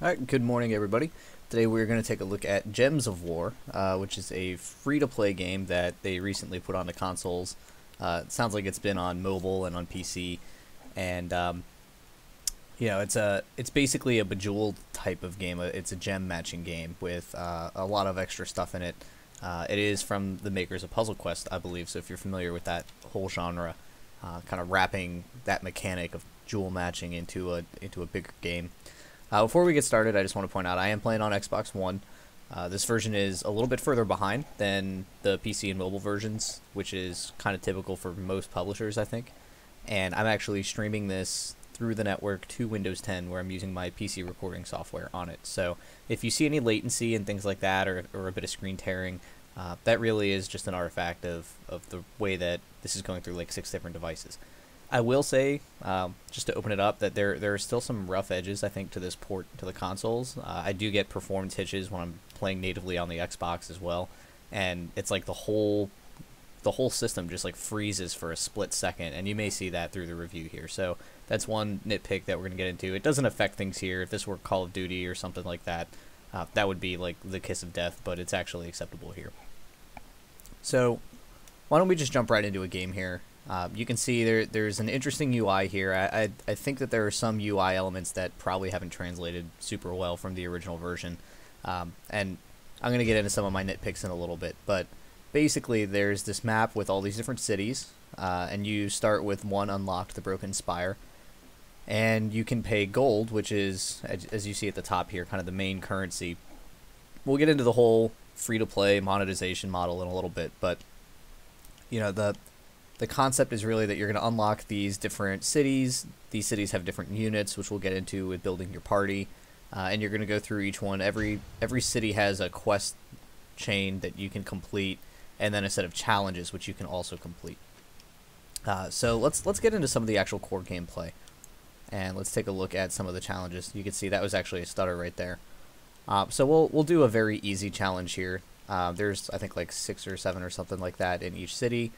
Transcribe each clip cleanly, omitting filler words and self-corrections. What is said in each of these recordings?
Alright, good morning everybody. Today we're going to take a look at Gems of War, which is a free-to-play game that they recently put on the consoles. It sounds like it's been on mobile and on PC, and it's basically a Bejeweled type of game. It's a gem matching game with a lot of extra stuff in it. It is from the makers of Puzzlequest, I believe, so if you're familiar with that whole genre, kind of wrapping that mechanic of jewel matching into a bigger game. Before we get started, I just want to point out I am playing on Xbox One. This version is a little bit further behind than the PC and mobile versions, which is kind of typical for most publishers, I think. And I'm actually streaming this through the network to Windows 10, where I'm using my PC recording software on it. So if you see any latency and things like that, or a bit of screen tearing, that really is just an artifact of the way that this is going through like 6 different devices. I will say, just to open it up, that there are still some rough edges, I think, to this port to the consoles. I do get performance hitches when I'm playing natively on the Xbox as well, and it's like the whole system just like freezes for a split second, and you may see that through the review here. So that's one nitpick that we're going to get into. It doesn't affect things here. If this were Call of Duty or something like that, that would be like the kiss of death, but it's actually acceptable here. So why don't we just jump right into a game here? You can see there's an interesting UI here. I think that there are some UI elements that probably haven't translated super well from the original version. And I'm going to get into some of my nitpicks in a little bit. But basically, there's this map with all these different cities. And you start with one unlocked, the Broken Spire. And you can pay gold, which is, as you see at the top here, kind of the main currency. We'll get into the whole free-to-play monetization model in a little bit. But, you know, the concept is really that you're going to unlock these different cities. These cities have different units, which we'll get into with building your party. And you're going to go through each one. Every city has a quest chain that you can complete, and then a set of challenges, which you can also complete. So let's get into some of the actual core gameplay. And let's take a look at some of the challenges. You can see that was actually a stutter right there. So we'll do a very easy challenge here. There's, I think, like 6 or 7 or something like that in each city.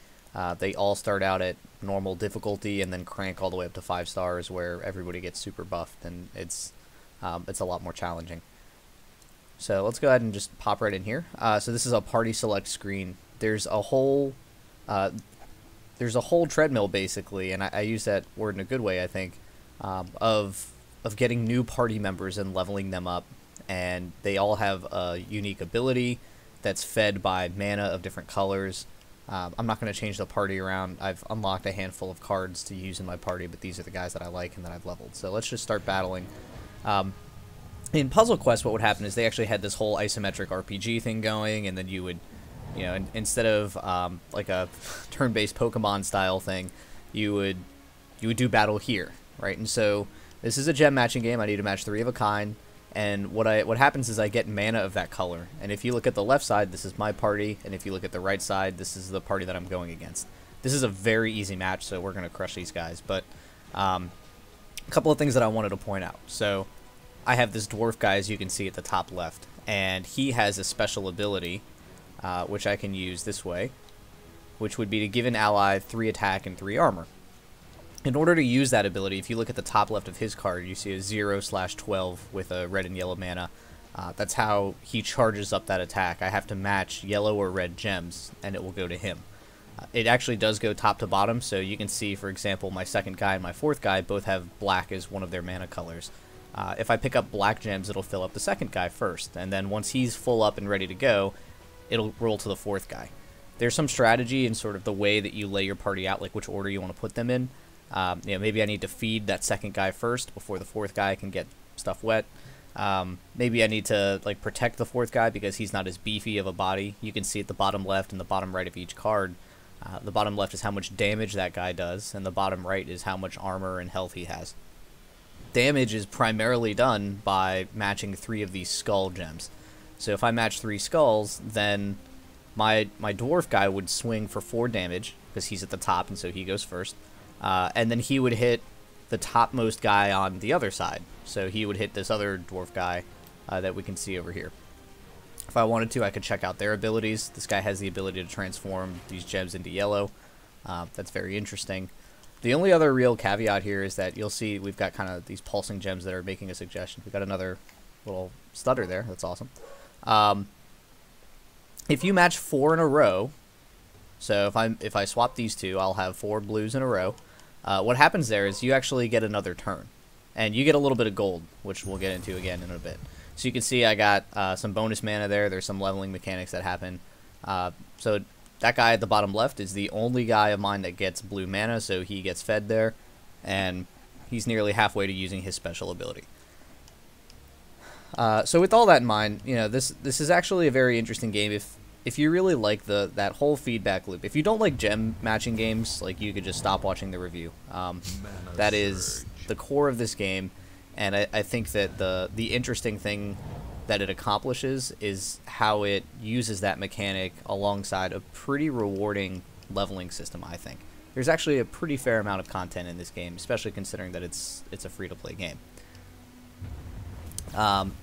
They all start out at normal difficulty and then crank all the way up to 5 stars, where everybody gets super buffed, and it's a lot more challenging. So let's go ahead and just pop right in here. So this is a party select screen. There's a whole treadmill basically, and I use that word in a good way, I think, of getting new party members and leveling them up, and they all have a unique ability that's fed by mana of different colors. I'm not going to change the party around. I've unlocked a handful of cards to use in my party, but these are the guys that I like and that I've leveled. So let's just start battling. In Puzzlequest, what would happen is they actually had this whole isometric RPG thing going, and then you would, you know, instead of like a turn-based Pokemon style thing, you would do battle here, right? And so this is a gem matching game. I need to match 3 of a kind. And what happens is I get mana of that color. And if you look at the left side, this is my party. And if you look at the right side, this is the party that I'm going against. This is a very easy match, so we're going to crush these guys. But a couple of things that I wanted to point out. So I have this dwarf guy, as you can see at the top left. And he has a special ability, which I can use this way, which would be to give an ally 3 attack and 3 armor. In order to use that ability, if you look at the top left of his card, you see a 0/12 with a red and yellow mana. That's how he charges up that attack. I have to match yellow or red gems, and it will go to him. It actually does go top to bottom, so you can see, for example, my second guy and my fourth guy both have black as one of their mana colors. If I pick up black gems, it'll fill up the second guy first, and then once he's full up and ready to go, it'll roll to the fourth guy. There's some strategy in sort of the way that you lay your party out, like which order you want to put them in. You know, maybe I need to feed that second guy first before the fourth guy can get stuff wet. Maybe I need to like protect the fourth guy because he's not as beefy of a body. You can see at the bottom left and the bottom right of each card. The bottom left is how much damage that guy does, and the bottom right is how much armor and health he has. Damage is primarily done by matching 3 of these skull gems. So if I match 3 skulls, then my dwarf guy would swing for 4 damage because he's at the top, and so he goes first. And then he would hit the topmost guy on the other side. So he would hit this other dwarf guy that we can see over here. If I wanted to, I could check out their abilities. This guy has the ability to transform these gems into yellow. That's very interesting. The only other real caveat here is that you'll see we've got kind of these pulsing gems that are making a suggestion. We've got another little stutter there. That's awesome. If you match 4 in a row, so if I swap these two, I'll have 4 blues in a row. What happens there is you actually get another turn, and you get a little bit of gold, which we'll get into again in a bit. So you can see I got some bonus mana there. There's some leveling mechanics that happen. So that guy at the bottom left is the only guy of mine that gets blue mana, so he gets fed there, and he's nearly halfway to using his special ability. So with all that in mind, you know, this is actually a very interesting game if you really like that whole feedback loop. If you don't like gem matching games, like, you could just stop watching the review. That is the core of this game, and I think that the interesting thing that it accomplishes is how it uses that mechanic alongside a pretty rewarding leveling system, I think. There's actually a pretty fair amount of content in this game, especially considering that it's a free-to-play game.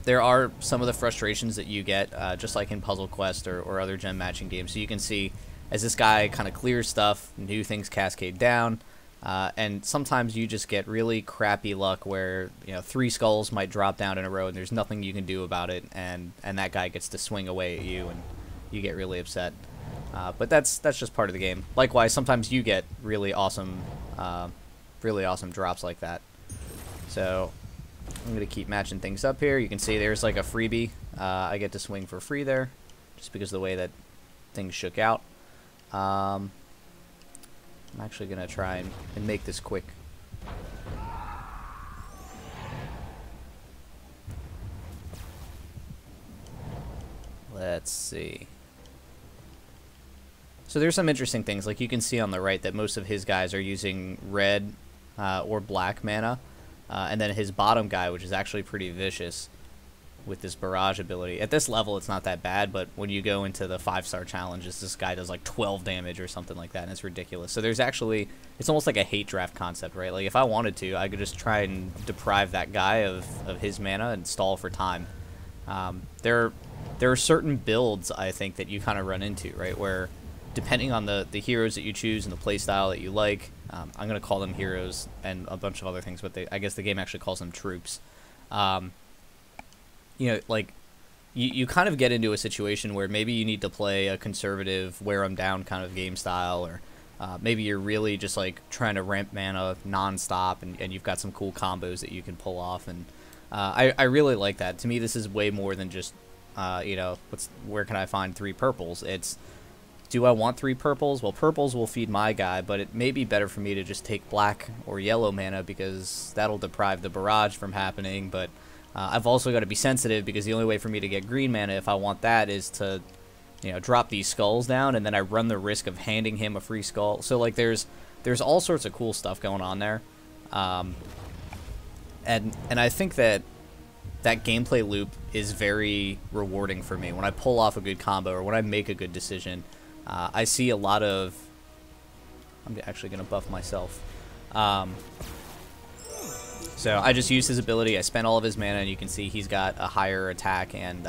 There are some of the frustrations that you get, just like in Puzzlequest or other gem matching games. So you can see as this guy kind of clears stuff, new things cascade down, and sometimes you just get really crappy luck where, you know, 3 skulls might drop down in a row and there's nothing you can do about it, and that guy gets to swing away at you and you get really upset. But that's just part of the game. Likewise, sometimes you get really awesome drops like that. So I'm going to keep matching things up here. You can see there's like a freebie. I get to swing for free there just because of the way that things shook out. I'm actually going to try and make this quick. Let's see. So there's some interesting things. Like, you can see on the right that most of his guys are using red or black mana. And then his bottom guy, which is actually pretty vicious with this barrage ability. At this level, it's not that bad, but when you go into the 5-star challenges, this guy does like 12 damage or something like that, and it's ridiculous. So there's actually, it's almost like a hate draft concept, right? Like, if I wanted to, I could just try and deprive that guy of his mana and stall for time. There are certain builds, I think, that you kind of run into, right, where depending on the heroes that you choose and the playstyle that you like, I'm going to call them heroes and a bunch of other things, but I guess the game actually calls them troops. You know, like, you kind of get into a situation where maybe you need to play a conservative, wear them down kind of game style, or maybe you're really just, like, trying to ramp mana non-stop, and you've got some cool combos that you can pull off, and I really like that. To me, this is way more than just, you know, where can I find 3 purples? It's, do I want 3 purples? Well, purples will feed my guy, but it may be better for me to just take black or yellow mana because that'll deprive the barrage from happening, but I've also got to be sensitive because the only way for me to get green mana if I want that is to, you know, drop these skulls down, and then I run the risk of handing him a free skull. So, like, there's all sorts of cool stuff going on there. And I think that gameplay loop is very rewarding for me. When I pull off a good combo or when I make a good decision, I see a lot of... I'm actually going to buff myself. So I just used his ability. I spent all of his mana, and you can see he's got a higher attack and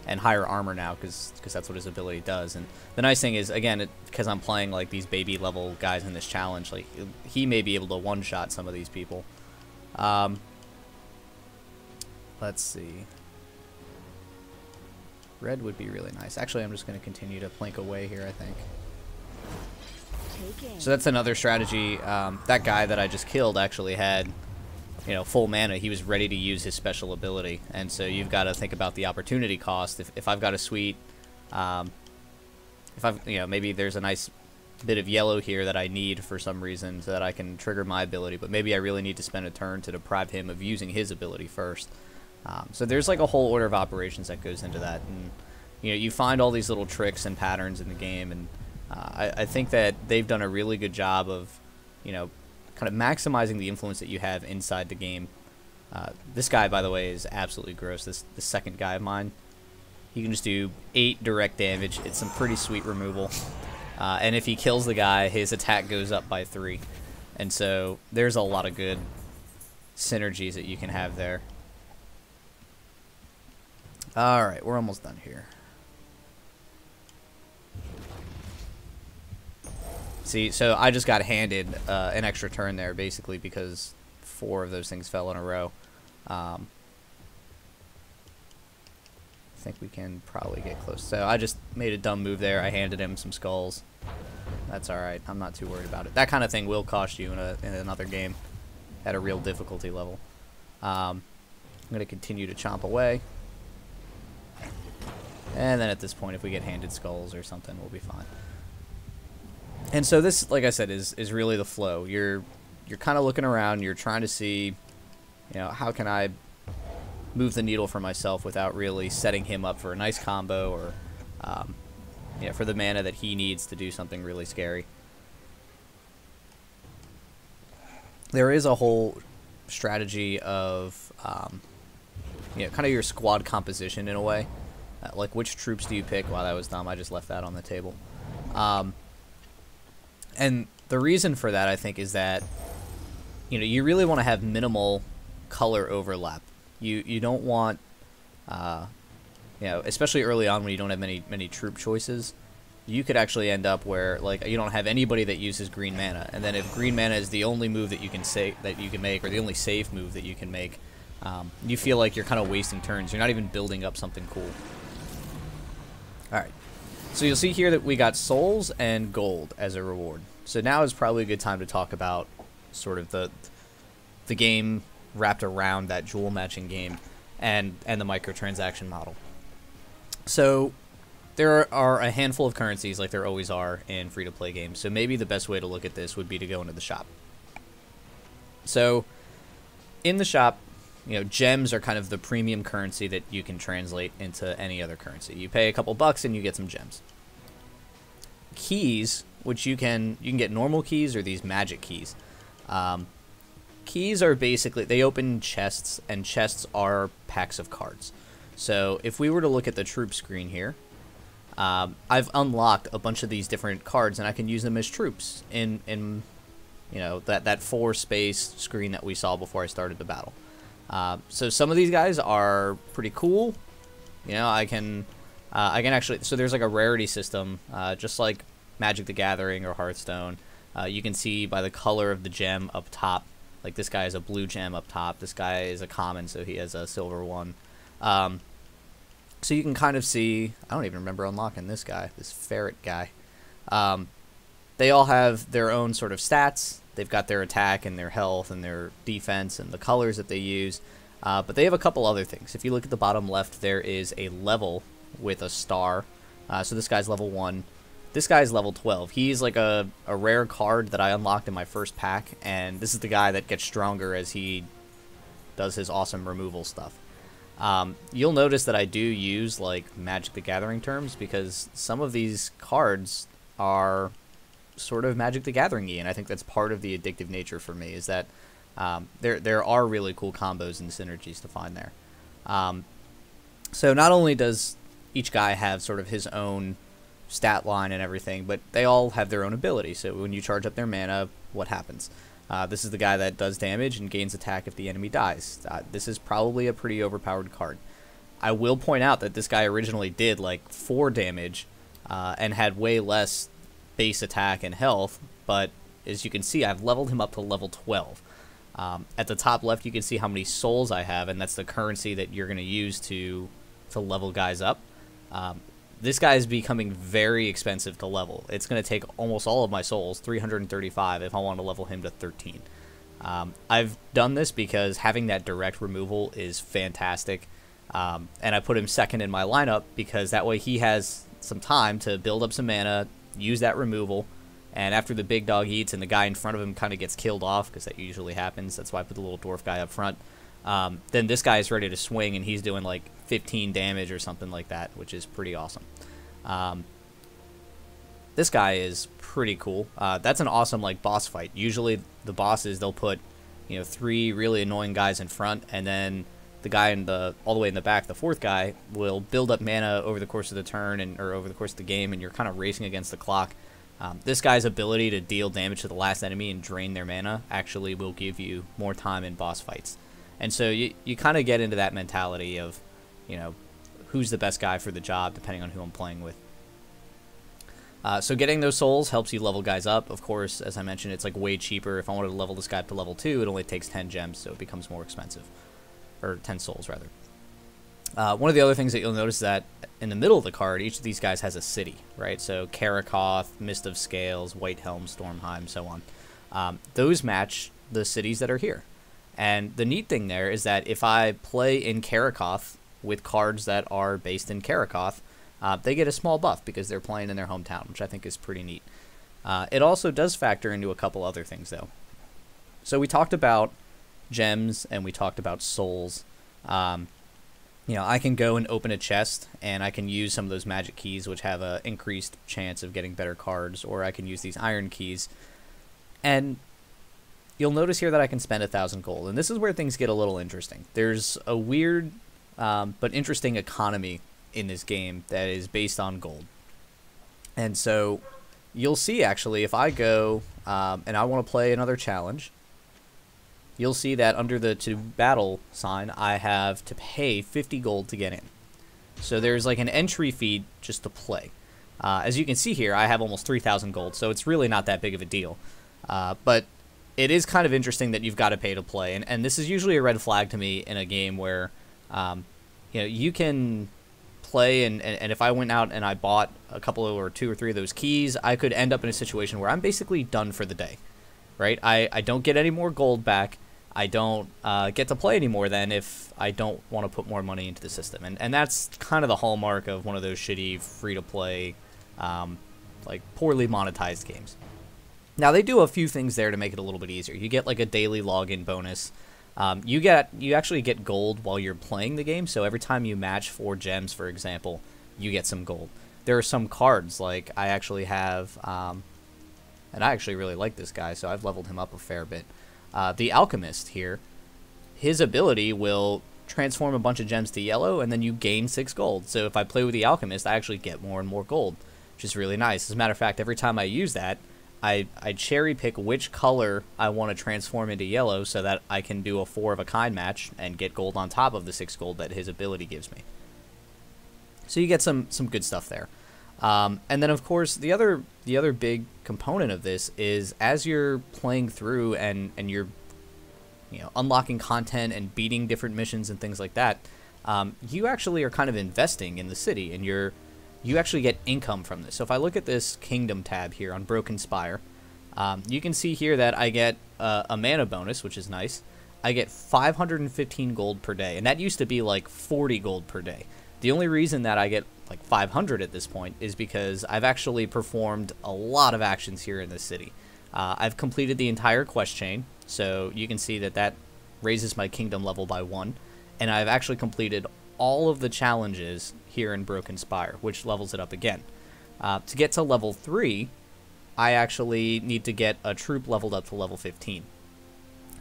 higher armor now because that's what his ability does. And the nice thing is, again, because I'm playing like these baby level guys in this challenge, like, he may be able to one-shot some of these people. Let's see. Red would be really nice. Actually, I'm just going to continue to plink away here, I think. So that's another strategy. That guy that I just killed actually had, you know, full mana. He was ready to use his special ability, and so you've got to think about the opportunity cost. If I've got a sweet, if I've, you know, maybe there's a nice bit of yellow here that I need for some reason so that I can trigger my ability, but maybe I really need to spend a turn to deprive him of using his ability first. So there's like a whole order of operations that goes into that, and you know, you find all these little tricks and patterns in the game, and I think that they've done a really good job of, you know, kind of maximizing the influence that you have inside the game. This guy, by the way, is absolutely gross. This second guy of mine, he can just do 8 direct damage. It's some pretty sweet removal. And if he kills the guy, his attack goes up by 3. And so there's a lot of good synergies that you can have there. Alright, we're almost done here. See, so I just got handed an extra turn there, basically, because 4 of those things fell in a row. think we can probably get close. So I just made a dumb move there. I handed him some skulls. That's alright. I'm not too worried about it. That kind of thing will cost you in another game at a real difficulty level. I'm going to continue to chomp away. And then at this point, if we get handed skulls or something, we'll be fine. And so this, like I said, is really the flow. You're kind of looking around. You're trying to see, you know, how can I move the needle for myself without really setting him up for a nice combo or, yeah, for the mana that he needs to do something really scary. There is a whole strategy of, you know, kind of your squad composition in a way. Like, which troops do you pick? Wow, that was dumb. I just left that on the table. And the reason for that, I think, is that, you know, you really want to have minimal color overlap. You don't want, you know, especially early on when you don't have many troop choices, you could actually end up where, like, you don't have anybody that uses green mana, and then if green mana is the only move that you can make, or the only save move that you can make, you feel like you're kind of wasting turns. You're not even building up something cool. Alright, so you'll see here that we got souls and gold as a reward. So now is probably a good time to talk about sort of the game wrapped around that jewel matching game and the microtransaction model. So there are a handful of currencies, like there always are in free-to-play games, so maybe the best way to look at this would be to go into the shop. So in the shop, you know, gems are kind of the premium currency that you can translate into any other currency. You pay a couple bucks and you get some gems. Keys, which you can get normal keys or these magic keys. Keys are basically, they open chests, and chests are packs of cards. So if we were to look at the troop screen here, I've unlocked a bunch of these different cards, and I can use them as troops in you know, that 4-space screen that we saw before I started the battle. So some of these guys are pretty cool. You know, I can actually, so there's like a rarity system, just like Magic the Gathering or Hearthstone. You can see by the color of the gem up top, like this guy is a blue gem up top, this guy is a common, so he has a silver one. So you can kind of see, I don't even remember unlocking this guy, this ferret guy. They all have their own sort of stats. They've got their attack and their health and their defense and the colors that they use. But they have a couple other things. If you look at the bottom left, there is a level with a star. So this guy's level 1. This guy's level 12. He's like a rare card that I unlocked in my first pack. And this is the guy that gets stronger as he does his awesome removal stuff. You'll notice that I do use like Magic the Gathering terms because some of these cards are sort of Magic the Gathering-y, and I think that's part of the addictive nature for me, is that there are really cool combos and synergies to find there. So not only does each guy have sort of his own stat line and everything, but they all have their own ability. So when you charge up their mana, what happens? This is the guy that does damage and gains attack if the enemy dies. This is probably a pretty overpowered card. I will point out that this guy originally did like 4 damage and had way less base attack and health, but as you can see, I've leveled him up to level 12. At the top left, you can see how many souls I have, and that's the currency that you're going to use to level guys up. This guy is becoming very expensive to level. It's going to take almost all of my souls, 335, if I want to level him to 13. I've done this because having that direct removal is fantastic, and I put him second in my lineup because that way he has some time to build up some mana, use that removal, and after the big dog eats and the guy in front of him kind of gets killed off, because that usually happens, that's why I put the little dwarf guy up front, then this guy is ready to swing and he's doing like 15 damage or something like that, which is pretty awesome. This guy is pretty cool. That's an awesome like boss fight. Usually the bosses, they'll put, you know, 3 really annoying guys in front, and then the guy in all the way in the back, the 4th guy, will build up mana over the course of the turn or over the course of the game, and you're kind of racing against the clock. This guy's ability to deal damage to the last enemy and drain their mana actually will give you more time in boss fights. And so you kind of get into that mentality of, you know, who's the best guy for the job depending on who I'm playing with. So getting those souls helps you level guys up. Of course, as I mentioned, it's like way cheaper. If I wanted to level this guy up to level 2, it only takes 10 gems, so it becomes more expensive. Or 10 souls, rather. One of the other things that you'll notice is that in the middle of the card, each of these guys has a city, right? So Karakoth, Mist of Scales, Whitehelm, Stormheim, so on. Those match the cities that are here. And the neat thing there is that if I play in Karakoth with cards that are based in Karakoth, they get a small buff because they're playing in their hometown, which I think is pretty neat. It also does factor into a couple other things, though. So we talked about gems and we talked about souls. I can go and open a chest and I can use some of those magic keys, which have an increased chance of getting better cards, or I can use these iron keys. And you'll notice here that I can spend 1,000 gold, and this is where things get a little interesting. There's a weird but interesting economy in this game that is based on gold. And so you'll see, actually, if I go and I want to play another challenge, you'll see that under the to battle sign, I have to pay 50 gold to get in. So there's like an entry fee just to play. As you can see here, I have almost 3,000 gold, so it's really not that big of a deal. But it is kind of interesting that you've got to pay to play, and this is usually a red flag to me in a game where you can play, and if I went out and I bought a couple or 2 or 3 of those keys, I could end up in a situation where I'm basically done for the day, right? I don't get any more gold back. I don't get to play anymore then if I don't want to put more money into the system. And that's kind of the hallmark of one of those shitty free-to-play, like poorly monetized games. Now, they do a few things there to make it a little bit easier. You get like a daily login bonus. You actually get gold while you're playing the game, so every time you match 4 gems, for example, you get some gold. There are some cards, like I actually have, and I actually really like this guy, so I've leveled him up a fair bit. The Alchemist here, his ability will transform a bunch of gems to yellow, and then you gain 6 gold. So if I play with the Alchemist, I actually get more and more gold, which is really nice. As a matter of fact, every time I use that, I cherry pick which color I want to transform into yellow so that I can do a 4 of a kind match and get gold on top of the 6 gold that his ability gives me. So you get some good stuff there. And then, of course, the other big component of this is as you're playing through and you're unlocking content and beating different missions and things like that, you actually are kind of investing in the city, and you actually get income from this. So if I look at this Kingdom tab here on Broken Spire, you can see here that I get a mana bonus, which is nice. I get 515 gold per day, and that used to be like 40 gold per day. The only reason that I get like 500 at this point is because I've actually performed a lot of actions here in this city. I've completed the entire quest chain, so you can see that raises my kingdom level by 1, and I've actually completed all of the challenges here in Broken Spire, which levels it up again. To get to level 3, I actually need to get a troop leveled up to level 15.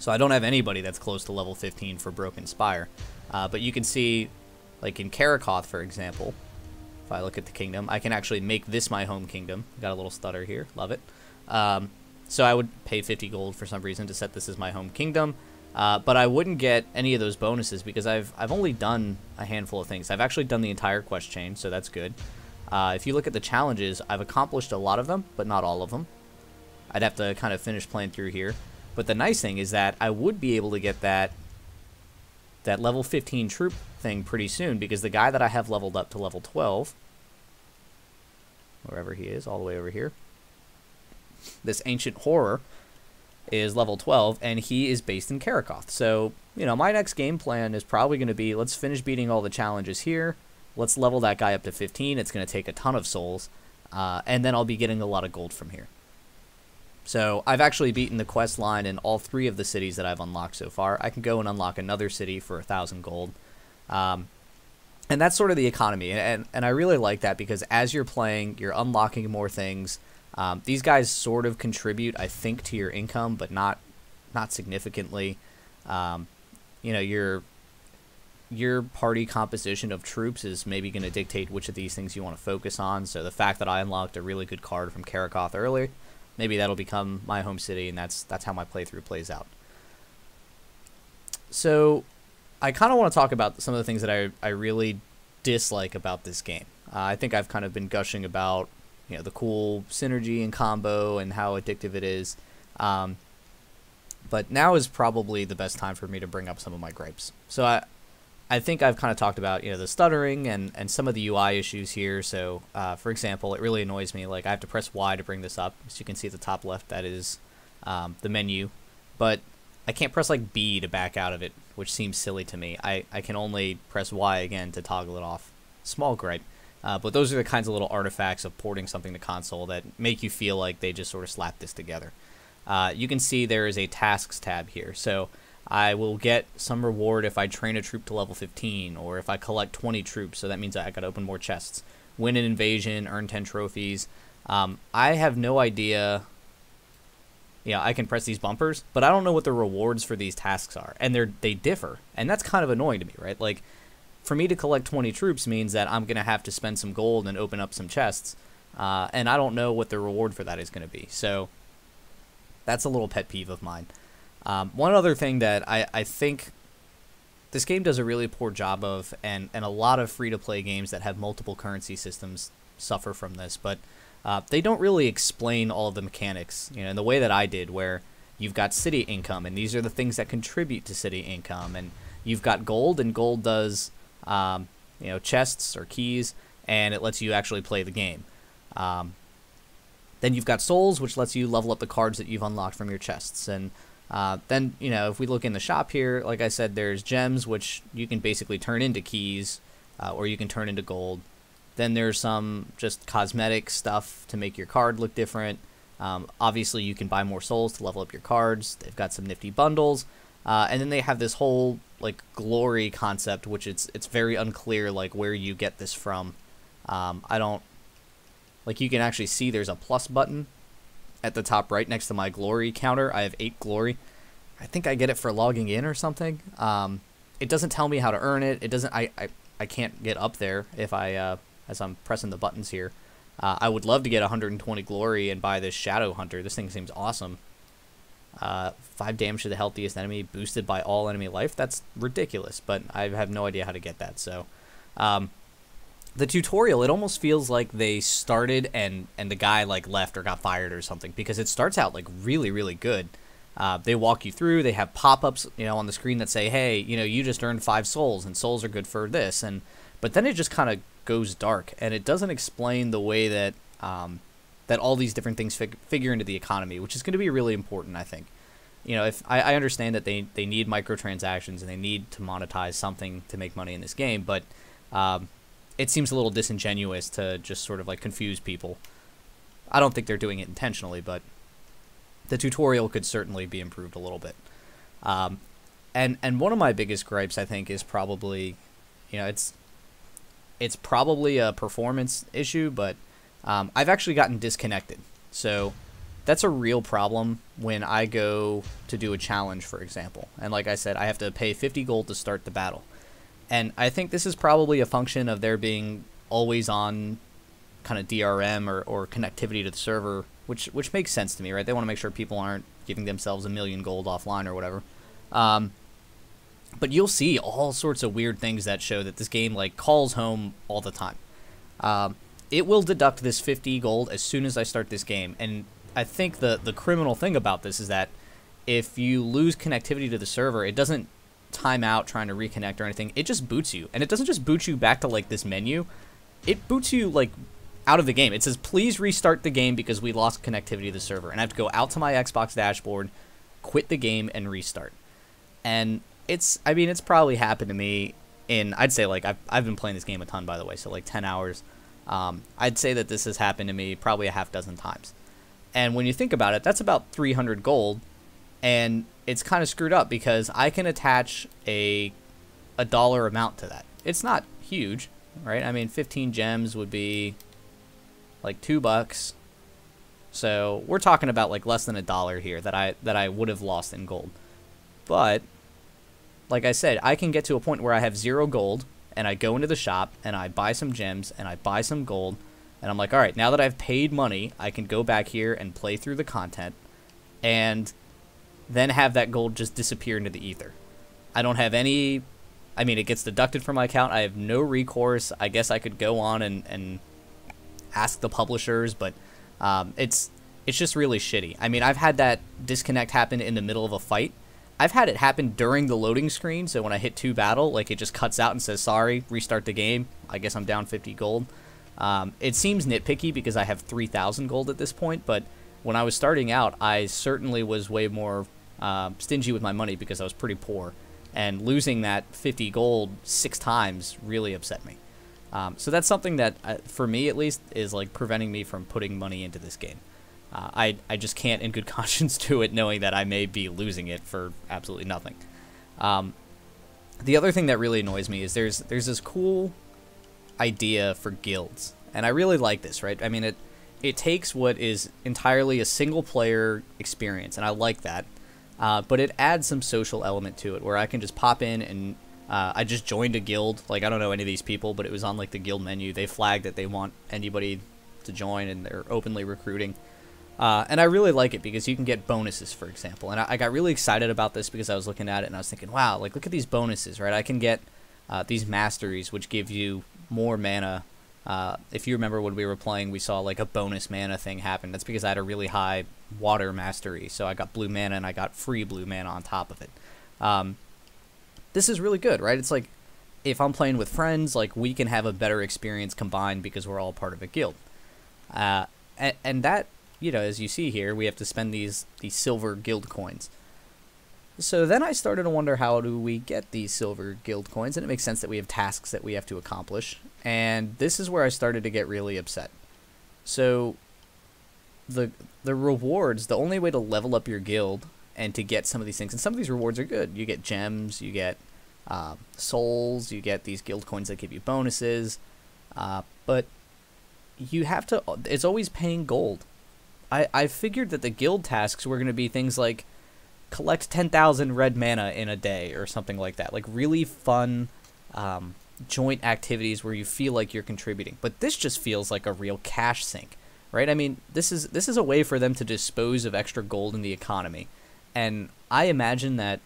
So I don't have anybody that's close to level 15 for Broken Spire. But you can see, like in Karakoth, for example, if I look at the kingdom, I can actually make this my home kingdom. Got a little stutter here, love it. So I would pay 50 gold for some reason to set this as my home kingdom. But I wouldn't get any of those bonuses because I've only done a handful of things. I've actually done the entire quest chain, so that's good. If you look at the challenges, I've accomplished a lot of them, but not all of them. I'd have to kind of finish playing through here. But the nice thing is that I would be able to get that level 15 troop thing pretty soon, because the guy that I have leveled up to level 12, wherever he is, all the way over here, this Ancient Horror, is level 12, and he is based in Karakoth. So, my next game plan is probably going to be, let's finish beating all the challenges here, let's level that guy up to 15, it's going to take a ton of souls, and then I'll be getting a lot of gold from here. So, I've actually beaten the quest line in all 3 of the cities that I've unlocked so far. I can go and unlock another city for 1,000 gold. And that's sort of the economy, and I really like that, because as you're playing, you're unlocking more things. These guys sort of contribute, I think, to your income, but not significantly. Your party composition of troops is maybe going to dictate which of these things you want to focus on. So the fact that I unlocked a really good card from Karakoth earlier, maybe that'll become my home city, and that's how my playthrough plays out. So I kind of want to talk about some of the things that I really dislike about this game. I think I've kind of been gushing about the cool synergy and combo and how addictive it is. But now is probably the best time for me to bring up some of my gripes. So I think I've kind of talked about, the stuttering and some of the UI issues here. So, for example, it really annoys me. Like, I have to press Y to bring this up. As you can see at the top left, that is the menu. But I can't press, like, B to back out of it, which seems silly to me. I can only press Y again to toggle it off. Small gripe. But those are the kinds of little artifacts of porting something to console that make you feel like they just sort of slapped this together. You can see there is a tasks tab here. So I will get some reward if I train a troop to level 15, or if I collect 20 troops, so that means I gotta open more chests. Win an invasion, earn 10 trophies. I have no idea. Yeah, I can press these bumpers, but I don't know what the rewards for these tasks are, and they differ, and that's kind of annoying to me, right? Like, for me to collect 20 troops means that I'm gonna have to spend some gold and open up some chests, and I don't know what the reward for that is gonna be. So that's a little pet peeve of mine. One other thing that I think this game does a really poor job of, and a lot of free-to-play games that have multiple currency systems suffer from this, but they don't really explain all of the mechanics, in the way that I did, where you've got city income, and these are the things that contribute to city income, and you've got gold, and gold does, chests or keys, and it lets you actually play the game. Then you've got souls, which lets you level up the cards that you've unlocked from your chests, and then, if we look in the shop here, like I said, there's gems, which you can basically turn into keys, or you can turn into gold. Then there's some just cosmetic stuff to make your card look different. Obviously, you can buy more souls to level up your cards. They've got some nifty bundles. And then they have this whole, like, glory concept, which it's very unclear, like, where you get this from. You can actually see there's a plus button at the top right next to my glory counter. I have 8 glory. I think I get it for logging in or something. It doesn't tell me how to earn it. It doesn't. I can't get up there if as I'm pressing the buttons here. I would love to get 120 glory and buy this Shadow Hunter. This thing seems awesome. 5 damage to the healthiest enemy, boosted by all enemy life. That's ridiculous, but I have no idea how to get that. So, the tutorial, it almost feels like they started and the guy like left or got fired or something, because it starts out like really, really good. They walk you through. They have pop-ups, on the screen that say, hey, you just earned 5 souls, and souls are good for this. But then it just kind of goes dark, and it doesn't explain the way that that all these different things figure into the economy, which is going to be really important, I think. If I understand that they need microtransactions and they need to monetize something to make money in this game, but it seems a little disingenuous to just sort of like confuse people. I don't think they're doing it intentionally, but the tutorial could certainly be improved a little bit. And one of my biggest gripes, I think, is probably, it's probably a performance issue, but I've actually gotten disconnected. So that's a real problem when I go to do a challenge, for example. And like I said, I have to pay 50 gold to start the battle. And I think this is probably a function of there being always on kind of DRM or connectivity to the server, which makes sense to me, right? They want to make sure people aren't giving themselves 1,000,000 gold offline or whatever. But you'll see all sorts of weird things that show that this game like calls home all the time. It will deduct this 50 gold as soon as I start this game, and I think the criminal thing about this is that if you lose connectivity to the server, it doesn't time out trying to reconnect or anything. It just boots you, and it doesn't just boot you back to like this menu. It boots you like out of the game. It says, please restart the game because we lost connectivity to the server, and I have to go out to my Xbox dashboard, quit the game, and restart. And it's probably happened to me in, I'd say, like, I've been playing this game a ton, by the way, so like 10 hours. I'd say that this has happened to me probably a half dozen times. And when you think about it, that's about 300 gold, and it's kind of screwed up because I can attach a dollar amount to that. It's not huge, right? I mean, 15 gems would be like $2. So we're talking about like less than $1 here that I would have lost in gold. But like I said, I can get to a point where I have 0 gold, and I go into the shop and I buy some gems and I buy some gold, and I'm like, all right, now that I've paid money, I can go back here and play through the content and then have that gold just disappear into the ether. I don't have any, I mean, it gets deducted from my account. I have no recourse. I guess I could go on and ask the publishers, but it's just really shitty. I mean, I've had that disconnect happen in the middle of a fight. I've had it happen during the loading screen, so when I hit 2 battle, like, it just cuts out and says, sorry, restart the game. I guess I'm down 50 gold. It seems nitpicky because I have 3,000 gold at this point, but when I was starting out, I certainly was way more stingy with my money because I was pretty poor. And losing that 50 gold 6 times really upset me. So that's something that, for me at least, is like preventing me from putting money into this game. I just can't in good conscience do it knowing that I may be losing it for absolutely nothing. The other thing that really annoys me is there's this cool idea for guilds, and I really like this, right? I mean, it takes what is entirely a single player experience, and I like that, but it adds some social element to it where I can just pop in and I just joined a guild. Like, I don't know any of these people, but it was on like the guild menu. They flagged that they want anybody to join, and they're openly recruiting. And I really like it because you can get bonuses, for example. And I got really excited about this because I was looking at it and I was thinking, wow, like, look at these bonuses, right? I can get these masteries, which give you more mana. If you remember when we were playing, we saw like a bonus mana thing happen. That's because I had a really high water mastery. So I got blue mana and I got free blue mana on top of it. This is really good, right? It's like, if I'm playing with friends, like, we can have a better experience combined because we're all part of a guild. And that, you know, as you see here, we have to spend these silver guild coins. So then I started to wonder, how do we get these silver guild coins? And it makes sense that we have tasks that we have to accomplish. And this is where I started to get really upset. So the rewards, the only way to level up your guild and to get some of these things, and some of these rewards are good. You get gems, you get souls, you get these guild coins that give you bonuses, but you have to, it's always paying gold. I figured that the guild tasks were going to be things like collect 10,000 red mana in a day or something like that, like really fun joint activities where you feel like you're contributing. But this just feels like a real cash sink, right? I mean, this is a way for them to dispose of extra gold in the economy. And I imagine that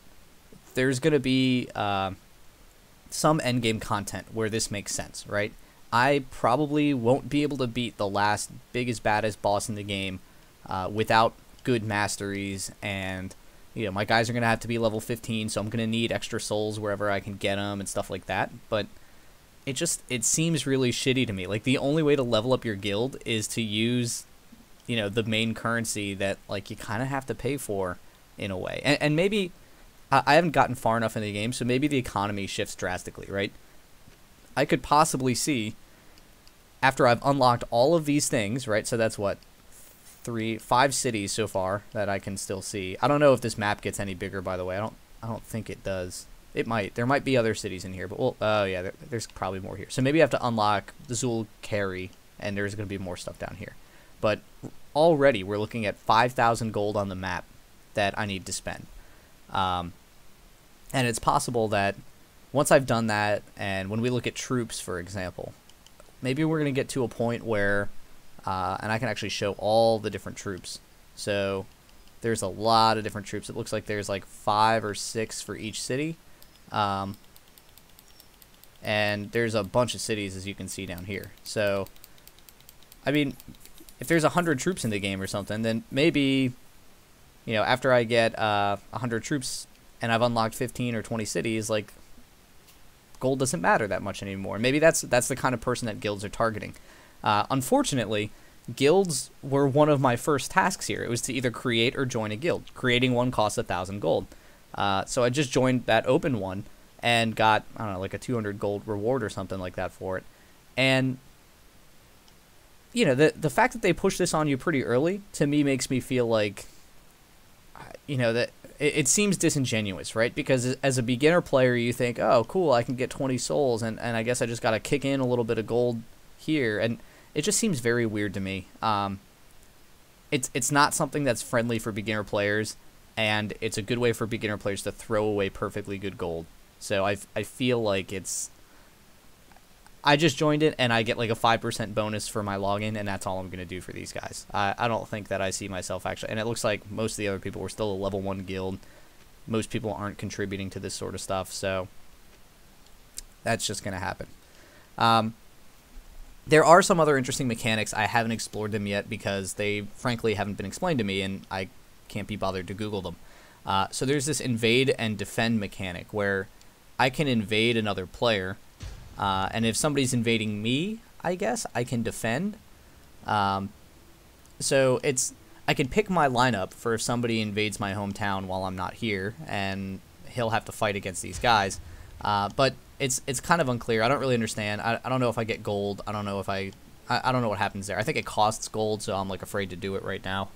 there's going to be some endgame content where this makes sense, right? I probably won't be able to beat the last biggest, baddest boss in the game without good masteries, and, you know, my guys are going to have to be level 15, so I'm going to need extra souls wherever I can get them and stuff like that. But it seems really shitty to me. Like, the only way to level up your guild is to use, you know, the main currency that, like, you kind of have to pay for in a way. And maybe I haven't gotten far enough in the game, so maybe the economy shifts drastically, right? I could possibly see, after I've unlocked all of these things, right? So that's what, 5 cities so far that I can still see. I don't know if this map gets any bigger, by the way. I don't think it does. It might. There might be other cities in here, but oh yeah, there's probably more here. So maybe I have to unlock the Zul Carry, and there's going to be more stuff down here. But already we're looking at 5,000 gold on the map that I need to spend. And it's possible that once I've done that, and when we look at troops, for example, maybe we're going to get to a point where, and I can actually show all the different troops. So there's a lot of different troops. It looks like there's like 5 or 6 for each city. And there's a bunch of cities, as you can see down here. So, I mean, if there's 100 troops in the game or something, then maybe, you know, after I get 100 troops and I've unlocked 15 or 20 cities, like, gold doesn't matter that much anymore. Maybe that's the kind of person that guilds are targeting. Unfortunately, guilds were one of my first tasks here. It was to either create or join a guild. Creating one costs 1,000 gold. So I just joined that open one and got, I don't know, like a 200 gold reward or something like that for it. And, you know, the fact that they push this on you pretty early, to me, makes me feel like, you know, that it seems disingenuous, right? Because as a beginner player, you think, oh, cool, I can get 20 souls, and I guess I just got to kick in a little bit of gold here. And it just seems very weird to me. It's not something that's friendly for beginner players, and it's a good way for beginner players to throw away perfectly good gold. So I feel like it's... I just joined it, and I get like a 5% bonus for my login, and that's all I'm going to do for these guys. I don't think that I see myself actually... And it looks like most of the other people were still a level 1 guild. Most people aren't contributing to this sort of stuff, so that's just going to happen. There are some other interesting mechanics. I haven't explored them yet because they, frankly, haven't been explained to me, and I can't be bothered to Google them. So there's this invade and defend mechanic where I can invade another player, and if somebody's invading me, I guess I can defend. So I can pick my lineup for if somebody invades my hometown while I'm not here, and he'll have to fight against these guys. But it's kind of unclear. I don't really understand. I don't know if I get gold. I don't know if I don't know what happens there. I think it costs gold, so I'm like afraid to do it right now.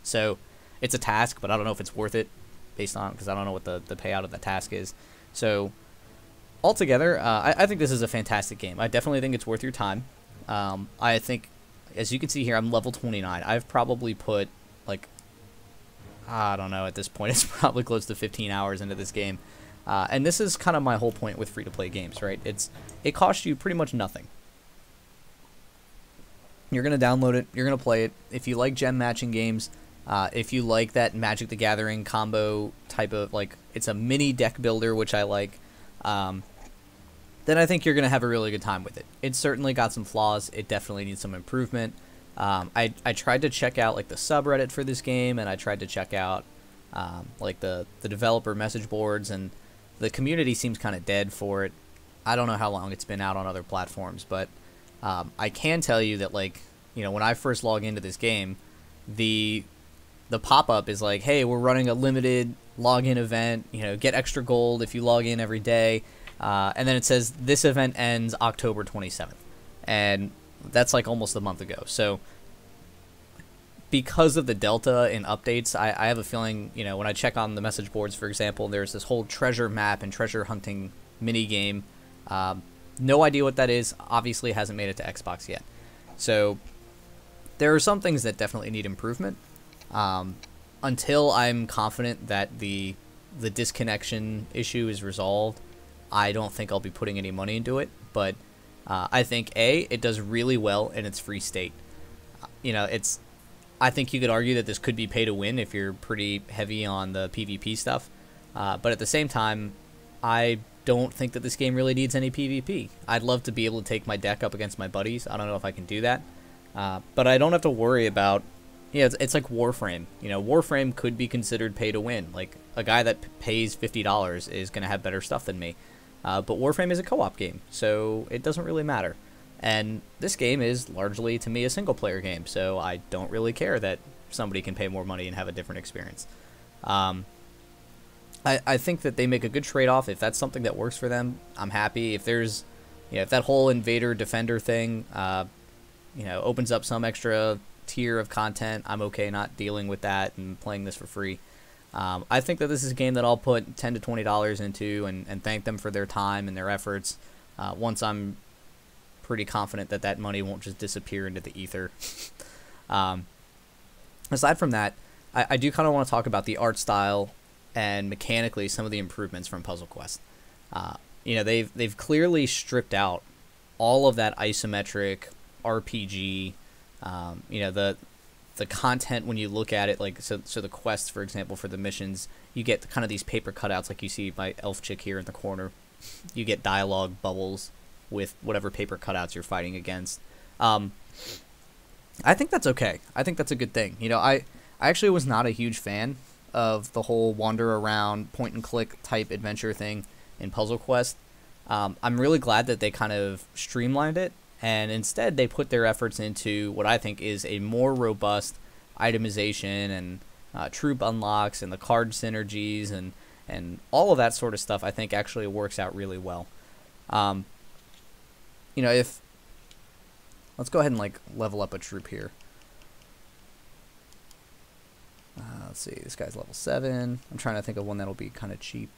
So it's a task, but I don't know if it's worth it based on, because I don't know what the payout of the task is. So altogether, I think this is a fantastic game. I definitely think it's worth your time. I think, as you can see here, I'm level 29. I've probably put, like, I don't know, at this point, it's probably close to 15 hours into this game. And this is kind of my whole point with free-to-play games, right? It costs you pretty much nothing. You're going to download it. You're going to play it. If you like gem matching games, if you like that Magic the Gathering combo type of, like, it's a mini deck builder, which I like, then I think you're going to have a really good time with it. It's certainly got some flaws. It definitely needs some improvement. I tried to check out, like, the subreddit for this game, and I tried to check out, like, the developer message boards, and the community seems kind of dead for it. I don't know how long it's been out on other platforms, but I can tell you that, like, you know, when I first log into this game, the pop-up is like, hey, we're running a limited login event, you know, get extra gold if you log in every day, and then it says this event ends October 27th, and that's like almost a month ago. So because of the delta in updates, I have a feeling, you know, when I check on the message boards, for example, there's this whole treasure map and treasure hunting mini game. No idea what that is. Obviously hasn't made it to Xbox yet. So there are some things that definitely need improvement. Until I'm confident that the disconnection issue is resolved, I don't think I'll be putting any money into it. But I think, it does really well in its free state. You know, I think you could argue that this could be pay to win if you're pretty heavy on the PvP stuff. But at the same time, I don't think that this game really needs any PvP. I'd love to be able to take my deck up against my buddies. I don't know if I can do that. But I don't have to worry about... Yeah, it's like Warframe. You know, Warframe could be considered pay to win. Like, a guy that pays $50 is going to have better stuff than me. But Warframe is a co-op game, so it doesn't really matter. And this game is largely, to me, a single-player game, so I don't really care that somebody can pay more money and have a different experience. I think that they make a good trade-off. If that's something that works for them, I'm happy. If there's, you know, if that whole invader-defender thing, you know, opens up some extra tier of content, I'm okay not dealing with that and playing this for free. I think that this is a game that I'll put $10 to $20 into and thank them for their time and their efforts once I'm pretty confident that that money won't just disappear into the ether. Aside from that, I do kind of want to talk about the art style and mechanically some of the improvements from Puzzlequest. You know, they've clearly stripped out all of that isometric RPG. You know, the content when you look at it, like, so the quests, for example, for the missions, you get kind of these paper cutouts, like you see my elf chick here in the corner. You get dialogue bubbles with whatever paper cutouts you're fighting against. I think that's okay. I think that's a good thing. You know, I actually was not a huge fan of the whole wander around point and click type adventure thing in Puzzlequest. I'm really glad that they kind of streamlined it, and instead they put their efforts into what I think is a more robust itemization and troop unlocks and the card synergies and all of that sort of stuff. I think actually works out really well. You know, let's go ahead and, like, level up a troop here. Let's see, this guy's level 7. I'm trying to think of one that'll be kind of cheap.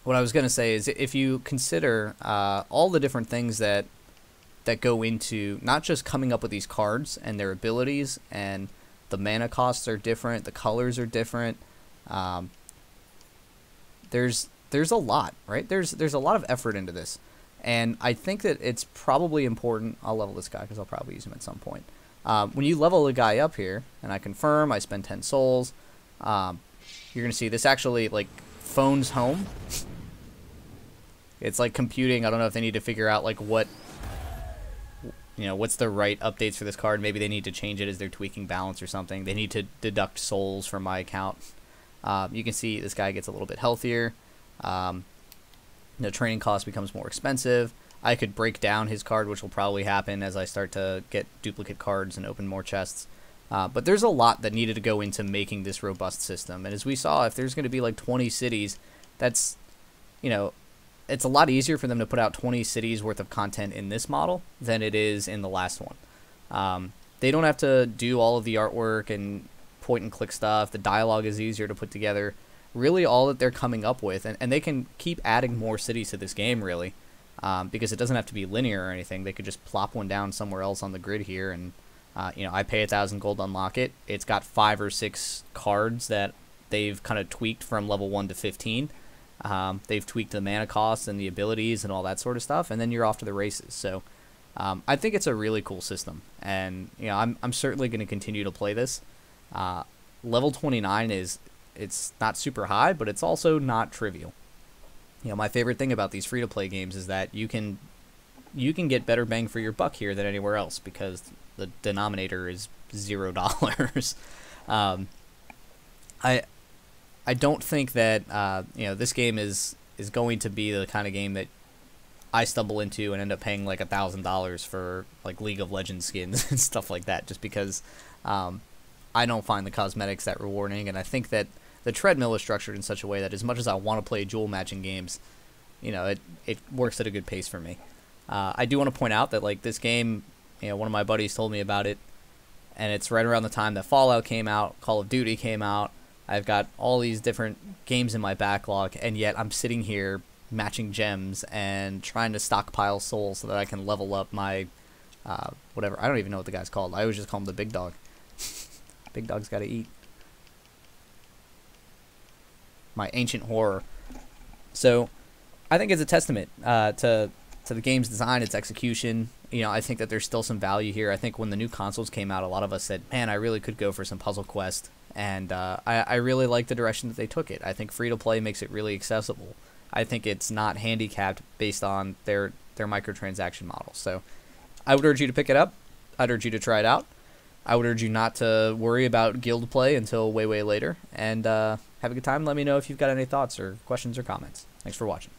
What I was going to say is, if you consider all the different things that go into not just coming up with these cards and their abilities, and the mana costs are different, the colors are different, there's a lot, right? There's a lot of effort into this, and I think that it's probably important. I'll level this guy because I'll probably use him at some point. When you level a guy up here, and I confirm, I spend 10 souls, you're gonna see this actually, like, phones home. It's like computing. I don't know if they need to figure out, like, what what's the right updates for this card. Maybe they need to change it as they're tweaking balance or something. They need to deduct souls from my account. You can see this guy gets a little bit healthier. Training cost becomes more expensive. I could break down his card, which will probably happen as I start to get duplicate cards and open more chests. But there's a lot that needed to go into making this robust system. And as we saw, if there's going to be like 20 cities, that's, it's a lot easier for them to put out 20 cities worth of content in this model than it is in the last one. They don't have to do all of the artwork and point and click stuff. The dialogue is easier to put together. Really all that they're coming up with, and they can keep adding more cities to this game, really, because it doesn't have to be linear or anything. They could just plop one down somewhere else on the grid here, and I pay 1,000 gold to unlock it. It's got 5 or 6 cards that they've kind of tweaked from level 1 to 15. They've tweaked the mana costs and the abilities and all that sort of stuff, and then you're off to the races. So I think it's a really cool system, and I'm certainly going to continue to play this. Level 29 it's not super high, but it's also not trivial. My favorite thing about these free-to-play games is that you can get better bang for your buck here than anywhere else because the denominator is $0. I don't think that this game is going to be the kind of game that I stumble into and end up paying like $1,000 for like League of Legends skins and stuff like that, just because I don't find the cosmetics that rewarding, and I think that the treadmill is structured in such a way that as much as I want to play jewel matching games, it works at a good pace for me. I do want to point out that like this game, one of my buddies told me about it, and it's right around the time that Fallout came out, Call of Duty came out. I've got all these different games in my backlog, and yet I'm sitting here matching gems and trying to stockpile souls so that I can level up my whatever. I don't even know what the guy's called. I always just call him the big dog. Big dog's got to eat. My ancient horror. So I think it's a testament to the game's design, its execution. I think that there's still some value here. I think when the new consoles came out, a lot of us said, man, I really could go for some Puzzlequest. And I really like the direction that they took it. I think free-to-play makes it really accessible. I think it's not handicapped based on their microtransaction model. So I would urge you to pick it up. I'd urge you to try it out. I would urge you not to worry about guild play until way, way later. And have a good time. Let me know if you've got any thoughts or questions or comments. Thanks for watching.